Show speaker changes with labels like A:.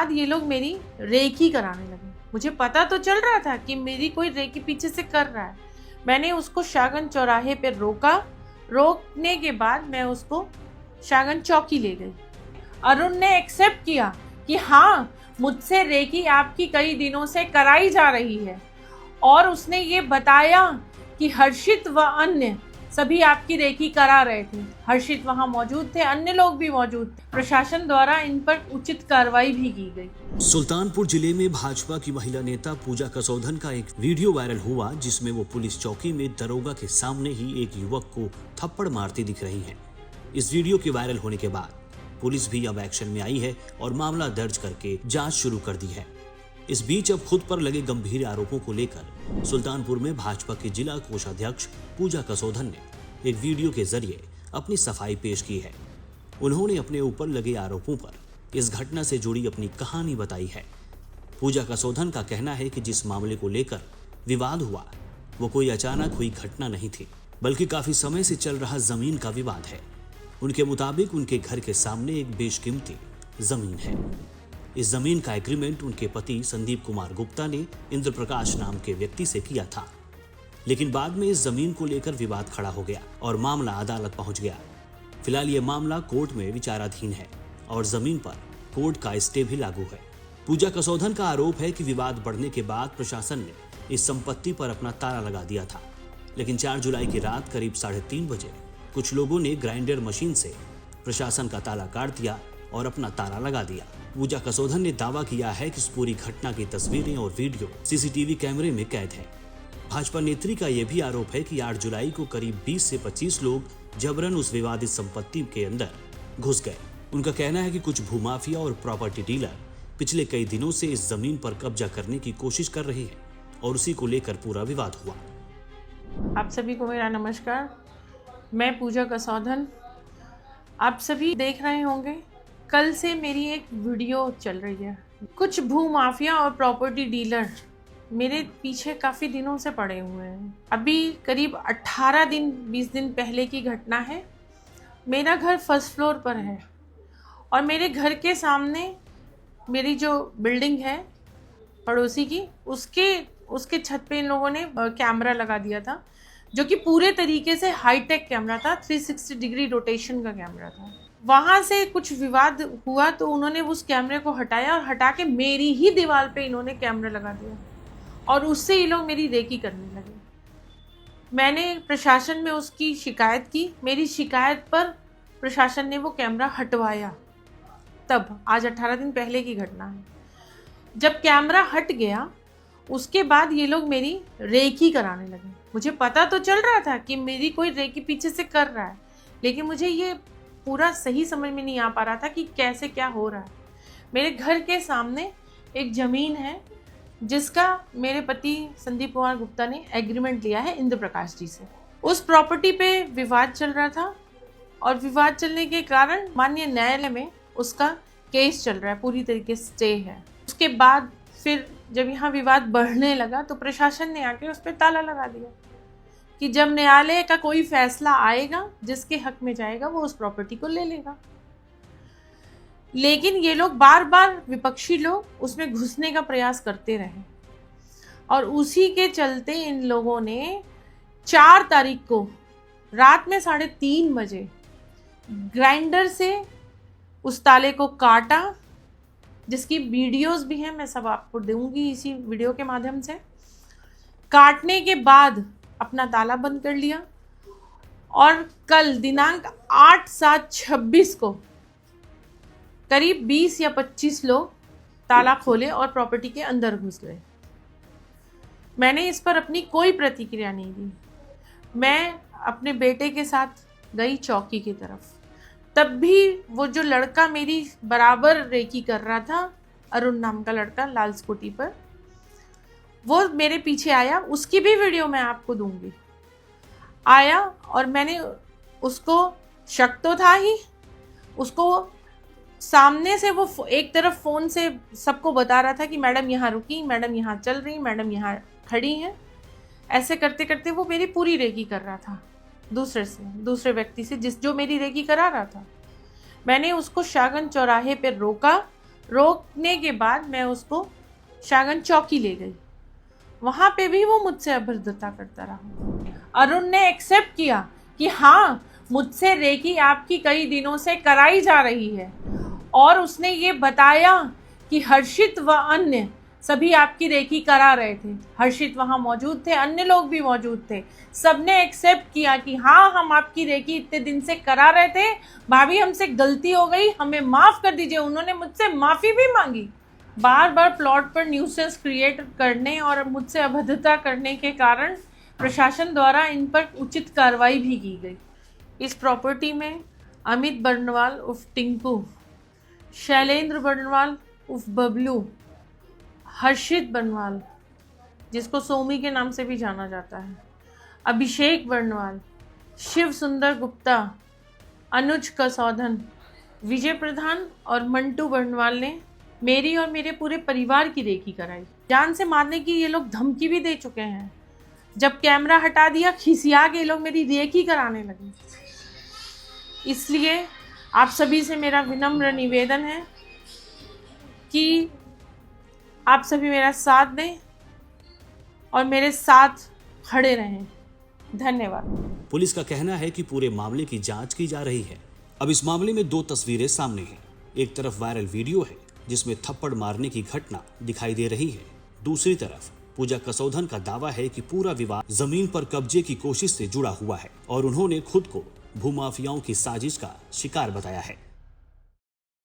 A: बाद ये लोग मेरी रेकी कराने लगे। मुझे पता तो चल रहा था कि मेरी कोई रेकी पीछे से कर रहा है। मैंने उसको शाहगंज चौराहे पे रोका। रोकने के बाद मैं उसको शाहगंज चौकी ले गई। अरुण ने एक्सेप्ट किया कि हाँ, मुझसे रेकी आपकी कई दिनों से कराई जा रही है, और उसने ये बताया कि हर्षित व अन्य सभी आपकी रेकी करा रहे थे। हर्षित वहां मौजूद थे, अन्य लोग भी मौजूद थे। प्रशासन द्वारा इन पर उचित कार्रवाई भी की गई।
B: सुल्तानपुर जिले में भाजपा की महिला नेता पूजा कसौधन का एक वीडियो वायरल हुआ, जिसमें वो पुलिस चौकी में दरोगा के सामने ही एक युवक को थप्पड़ मारती दिख रही हैं। इस वीडियो के वायरल होने के बाद पुलिस भी अब एक्शन में आई है और मामला दर्ज करके जांच शुरू कर दी है। इस बीच अब खुद पर लगे गंभीर आरोपों को लेकर सुल्तानपुर में भाजपा के जिला कोषाध्यक्ष पूजा कसौधन ने एक वीडियो के जरिए अपनी सफाई पेश की है। उन्होंने अपने ऊपर लगे आरोपों पर इस घटना से जुड़ी अपनी कहानी बताई है। पूजा कसौधन का कहना है कि जिस मामले को लेकर विवाद हुआ वो कोई अचानक हुई घटना नहीं थी, बल्कि काफी समय से चल रहा जमीन का विवाद है। उनके मुताबिक उनके घर के सामने एक बेशकीमती जमीन है। इस जमीन का एग्रीमेंट उनके पति संदीप कुमार गुप्ता ने इंद्र प्रकाश नाम के व्यक्ति से किया था, लेकिन बाद में इस जमीन को लेकर विवाद खड़ा हो गया और मामला अदालत पहुंच गया। फिलहाल ये मामला कोर्ट में विचाराधीन है और जमीन पर कोर्ट का स्टे भी लागू है। पूजा कसौधन का आरोप है कि विवाद बढ़ने के बाद प्रशासन ने इस संपत्ति पर अपना ताला लगा दिया था, लेकिन 4 जुलाई की रात करीब 3:30 बजे कुछ लोगों ने ग्राइंडर मशीन से प्रशासन का ताला काट दिया और अपना ताला लगा दिया। पूजा कसौधन ने दावा किया है कि इस पूरी घटना की तस्वीरें और वीडियो सीसीटीवी कैमरे में कैद है। भाजपा नेत्री का यह भी आरोप है कि 8 जुलाई को करीब 20 से 25 लोग जबरन उस विवादित संपत्ति के अंदर घुस गए। उनका कहना है कि कुछ भूमाफिया और प्रॉपर्टी डीलर पिछले कई दिनों से इस जमीन पर कब्जा करने की कोशिश कर रहे हैं और उसी को लेकर पूरा विवाद हुआ।
A: आप सभी को मेरा नमस्कार। मैं पूजा कसौधन। आप सभी देख रहे होंगे, कल से मेरी एक वीडियो चल रही है। कुछ भूमाफिया और प्रॉपर्टी डीलर मेरे पीछे काफ़ी दिनों से पड़े हुए हैं। अभी करीब 18 दिन 20 दिन पहले की घटना है। मेरा घर फर्स्ट फ्लोर पर है और मेरे घर के सामने मेरी जो बिल्डिंग है पड़ोसी की, उसके छत पे इन लोगों ने कैमरा लगा दिया था, जो कि पूरे तरीके से हाईटेक कैमरा था। 360 डिग्री रोटेशन का कैमरा था। वहाँ से कुछ विवाद हुआ तो उन्होंने उस कैमरे को हटाया और हटा के मेरी ही दीवार पे इन्होंने कैमरा लगा दिया और उससे ये लोग मेरी रेकी करने लगे। मैंने प्रशासन में उसकी शिकायत की। मेरी शिकायत पर प्रशासन ने वो कैमरा हटवाया। तब आज 18 दिन पहले की घटना है। जब कैमरा हट गया उसके बाद ये लोग मेरी रेकी कराने लगे। मुझे पता तो चल रहा था कि मेरी कोई रेकी पीछे से कर रहा है, लेकिन मुझे ये पूरा सही समझ में नहीं आ पा रहा था कि कैसे क्या हो रहा है। मेरे घर के सामने एक ज़मीन है जिसका मेरे पति संदीप कुमार गुप्ता ने एग्रीमेंट लिया है इंद्र प्रकाश जी से। उस प्रॉपर्टी पे विवाद चल रहा था और विवाद चलने के कारण माननीय न्यायालय में उसका केस चल रहा है, पूरी तरीके से स्टे है। उसके बाद फिर जब यहाँ विवाद बढ़ने लगा तो प्रशासन ने आके उस पर ताला लगा दिया कि जब न्यायालय का कोई फैसला आएगा जिसके हक में जाएगा वो उस प्रॉपर्टी को ले लेगा। लेकिन ये लोग बार बार विपक्षी लोग उसमें घुसने का प्रयास करते रहे और उसी के चलते इन लोगों ने 4 तारीख को रात में 3:30 बजे ग्राइंडर से उस ताले को काटा, जिसकी वीडियोस भी हैं, मैं सब आपको दूंगी इसी वीडियो के माध्यम से। काटने के बाद अपना ताला बंद कर लिया और कल दिनांक 8/7/26 को करीब 20 या 25 लोग ताला खोले और प्रॉपर्टी के अंदर घुस गए। मैंने इस पर अपनी कोई प्रतिक्रिया नहीं दी। मैं अपने बेटे के साथ गई चौकी की तरफ। तब भी वो जो लड़का मेरी बराबर रेकी कर रहा था, अरुण नाम का लड़का, लाल स्कूटी पर, वो मेरे पीछे आया। उसकी भी वीडियो मैं आपको दूंगी। आया और मैंने उसको, शक तो था ही, उसको सामने से वो एक तरफ फ़ोन से सबको बता रहा था कि मैडम यहाँ रुकी, मैडम यहाँ चल रही, मैडम यहाँ खड़ी हैं। ऐसे करते करते वो मेरी पूरी रेकी कर रहा था दूसरे व्यक्ति से, जो मेरी रेकी करा रहा था। मैंने उसको शाहगंज चौराहे पर रोका। रोकने के बाद मैं उसको शागन चौकी ले गई। वहाँ पे भी वो मुझसे अभद्रता करता रहा। अरुण ने एक्सेप्ट किया कि हाँ, मुझसे रेकी आपकी कई दिनों से कराई जा रही है, और उसने ये बताया कि हर्षित व अन्य सभी आपकी रेकी करा रहे थे। हर्षित वहाँ मौजूद थे, अन्य लोग भी मौजूद थे। सबने एक्सेप्ट किया कि हाँ, हम आपकी रेकी इतने दिन से करा रहे थे, भाभी हमसे गलती हो गई, हमें माफ़ कर दीजिए। उन्होंने मुझसे माफ़ी भी मांगी। बार बार प्लॉट पर न्यूसेंस क्रिएट करने और मुझसे अभद्रता करने के कारण प्रशासन द्वारा इन पर उचित कार्रवाई भी की गई। इस प्रॉपर्टी में अमित बर्नवाल उर्फ टिंकू, शैलेंद्र बर्नवाल उर्फ बबलू, हर्षित बर्नवाल जिसको सोमी के नाम से भी जाना जाता है, अभिषेक बर्नवाल, शिव सुंदर गुप्ता, अनुज कसौधन, विजय प्रधान और मंटू बर्नवाल ने मेरी और मेरे पूरे परिवार की रेकी कराई। जान से मारने की ये लोग धमकी भी दे चुके हैं। जब कैमरा हटा दिया, खिसिया के ये लोग मेरी रेकी कराने लगे। इसलिए आप सभी से मेरा विनम्र निवेदन है कि आप सभी मेरा साथ दें और मेरे साथ खड़े रहें। धन्यवाद।
B: पुलिस का कहना है कि पूरे मामले की जांच की जा रही है। अब इस मामले में दो तस्वीरें सामने हैं। एक तरफ वायरल वीडियो है जिसमें थप्पड़ मारने की घटना दिखाई दे रही है। दूसरी तरफ पूजा कसौधन का दावा है कि पूरा विवाद जमीन पर कब्जे की कोशिश से जुड़ा हुआ है और उन्होंने खुद को भूमाफियाओं की साजिश का शिकार बताया है।